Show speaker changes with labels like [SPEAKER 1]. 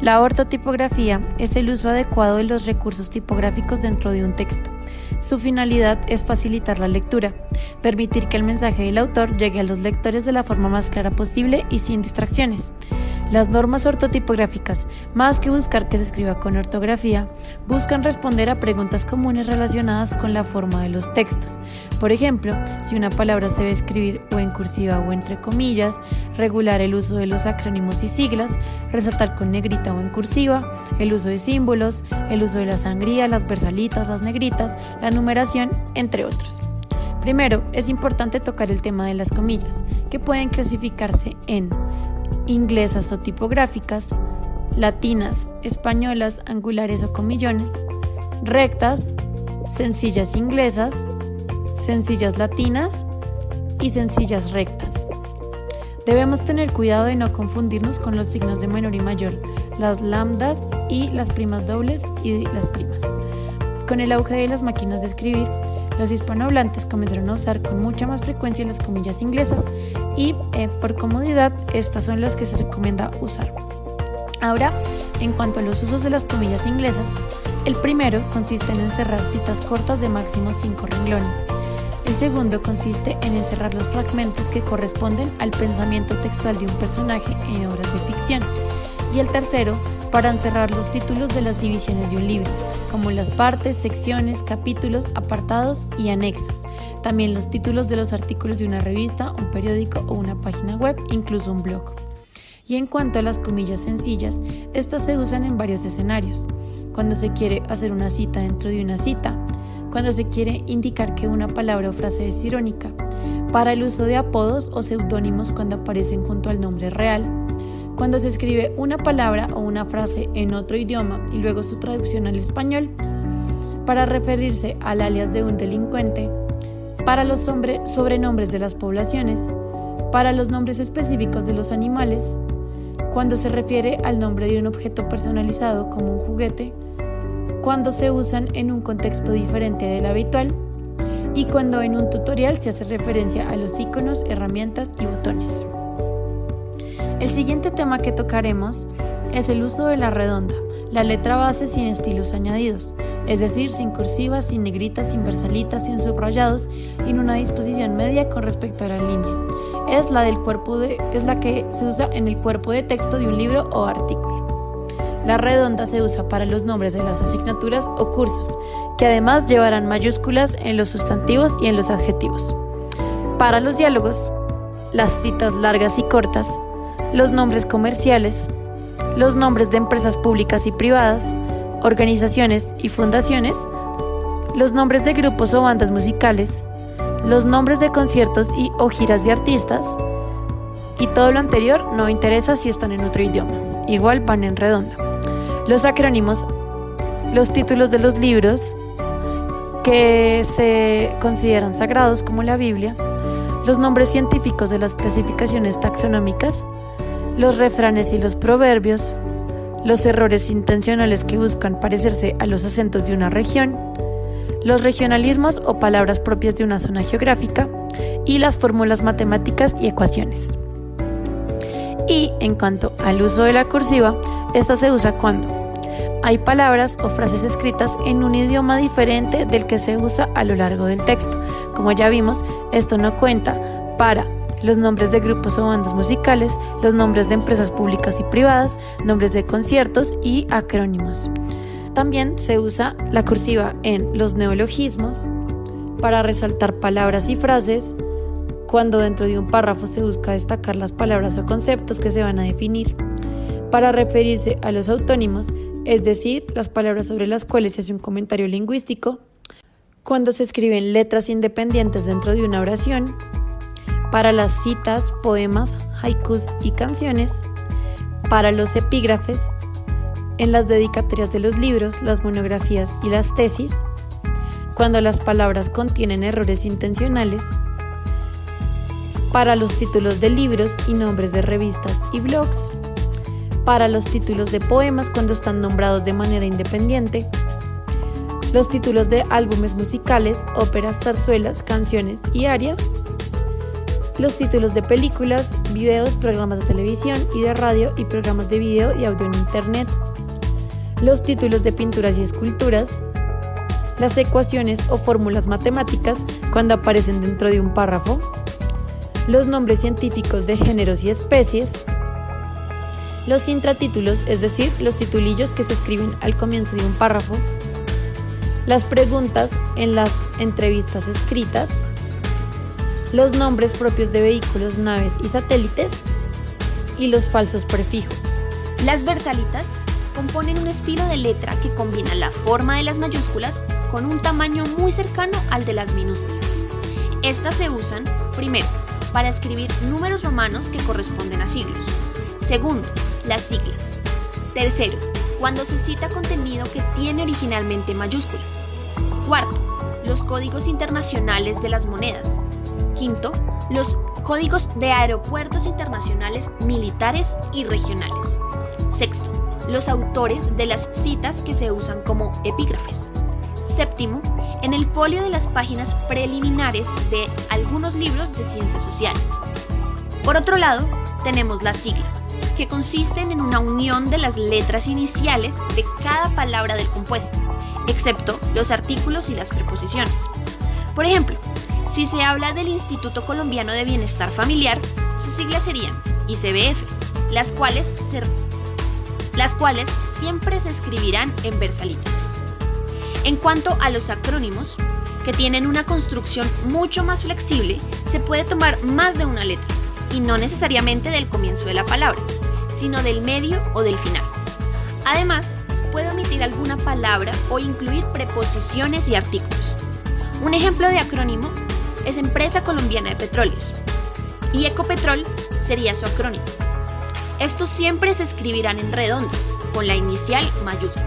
[SPEAKER 1] La ortotipografía es el uso adecuado de los recursos tipográficos dentro de un texto. Su finalidad es facilitar la lectura, permitir que el mensaje del autor llegue a los lectores de la forma más clara posible y sin distracciones. Las normas ortotipográficas, más que buscar que se escriba con ortografía, buscan responder a preguntas comunes relacionadas con la forma de los textos. Por ejemplo, si una palabra se debe escribir o en cursiva o entre comillas, regular el uso de los acrónimos y siglas, resaltar con negrita o en cursiva, el uso de símbolos, el uso de la sangría, las versalitas, las negritas, la numeración, entre otros. Primero, es importante tocar el tema de las comillas, que pueden clasificarse en inglesas o tipográficas, latinas, españolas, angulares o comillones, rectas, sencillas inglesas, sencillas latinas y sencillas rectas. Debemos tener cuidado de no confundirnos con los signos de menor y mayor, las lambdas y las primas dobles y las primas. Con el auge de las máquinas de escribir, los hispanohablantes comenzaron a usar con mucha más frecuencia las comillas inglesas y por comodidad estas son las que se recomienda usar. Ahora, en cuanto a los usos de las comillas inglesas, el primero consiste en encerrar citas cortas de máximo 5 renglones. El segundo consiste en encerrar los fragmentos que corresponden al pensamiento textual de un personaje en obras de ficción. Y el tercero, para encerrar los títulos de las divisiones de un libro, como las partes, secciones, capítulos, apartados y anexos. También los títulos de los artículos de una revista, un periódico o una página web, incluso un blog. Y en cuanto a las comillas sencillas, estas se usan en varios escenarios. Cuando se quiere hacer una cita dentro de una cita, cuando se quiere indicar que una palabra o frase es irónica, para el uso de apodos o seudónimos cuando aparecen junto al nombre real, cuando se escribe una palabra o una frase en otro idioma y luego su traducción al español, para referirse al alias de un delincuente, para los sobrenombres de las poblaciones, para los nombres específicos de los animales, cuando se refiere al nombre de un objeto personalizado como un juguete, cuando se usan en un contexto diferente del habitual y cuando en un tutorial se hace referencia a los iconos, herramientas y botones. El siguiente tema que tocaremos es el uso de la redonda, la letra base sin estilos añadidos, es decir, sin cursivas, sin negritas, sin versalitas, sin subrayados y en una disposición media con respecto a la línea. Es la que se usa en el cuerpo de texto de un libro o artículo. La redonda se usa para los nombres de las asignaturas o cursos, que además llevarán mayúsculas en los sustantivos y en los adjetivos. Para los diálogos, las citas largas y cortas, los nombres comerciales, los nombres de empresas públicas y privadas, organizaciones y fundaciones, los nombres de grupos o bandas musicales, los nombres de conciertos o giras de artistas, y todo lo anterior no interesa si están en otro idioma, igual van en redonda. Los acrónimos, los títulos de los libros que se consideran sagrados como la Biblia, los nombres científicos de las clasificaciones taxonómicas, los refranes y los proverbios, los errores intencionales que buscan parecerse a los acentos de una región, los regionalismos o palabras propias de una zona geográfica y las fórmulas matemáticas y ecuaciones. Y en cuanto al uso de la cursiva, esta se usa cuando hay palabras o frases escritas en un idioma diferente del que se usa a lo largo del texto. Como ya vimos, esto no cuenta para los nombres de grupos o bandas musicales, los nombres de empresas públicas y privadas, nombres de conciertos y acrónimos. También se usa la cursiva en los neologismos para resaltar palabras y frases, cuando dentro de un párrafo se busca destacar las palabras o conceptos que se van a definir, para referirse a los autónimos, es decir, las palabras sobre las cuales se hace un comentario lingüístico, cuando se escriben letras independientes dentro de una oración, para las citas, poemas, haikus y canciones, para los epígrafes, en las dedicatorias de los libros, las monografías y las tesis, cuando las palabras contienen errores intencionales, para los títulos de libros y nombres de revistas y blogs, para los títulos de poemas cuando están nombrados de manera independiente, los títulos de álbumes musicales, óperas, zarzuelas, canciones y arias, los títulos de películas, videos, programas de televisión y de radio y programas de video y audio en Internet, los títulos de pinturas y esculturas, las ecuaciones o fórmulas matemáticas cuando aparecen dentro de un párrafo, los nombres científicos de géneros y especies, los intratítulos, es decir, los titulillos que se escriben al comienzo de un párrafo, las preguntas en las entrevistas escritas, los nombres propios de vehículos, naves y satélites y los falsos prefijos.
[SPEAKER 2] Las versalitas componen un estilo de letra que combina la forma de las mayúsculas con un tamaño muy cercano al de las minúsculas. Estas se usan, primero, para escribir números romanos que corresponden a siglos. Segundo, las siglas. Tercero, cuando se cita contenido que tiene originalmente mayúsculas. Cuarto, los códigos internacionales de las monedas. Quinto, los códigos de aeropuertos internacionales militares y regionales. Sexto, los autores de las citas que se usan como epígrafes. Séptimo, en el folio de las páginas preliminares de algunos libros de ciencias sociales. Por otro lado, tenemos las siglas, que consisten en una unión de las letras iniciales de cada palabra del compuesto, excepto los artículos y las preposiciones. Por ejemplo, si se habla del Instituto Colombiano de Bienestar Familiar, sus siglas serían ICBF, las cuales siempre se escribirán en versalitas. En cuanto a los acrónimos, que tienen una construcción mucho más flexible, se puede tomar más de una letra, y no necesariamente del comienzo de la palabra, sino del medio o del final. Además, puede omitir alguna palabra o incluir preposiciones y artículos. Un ejemplo de acrónimo es Empresa Colombiana de Petróleos, y Ecopetrol sería su acrónimo. Estos siempre se escribirán en redondas, con la inicial mayúscula.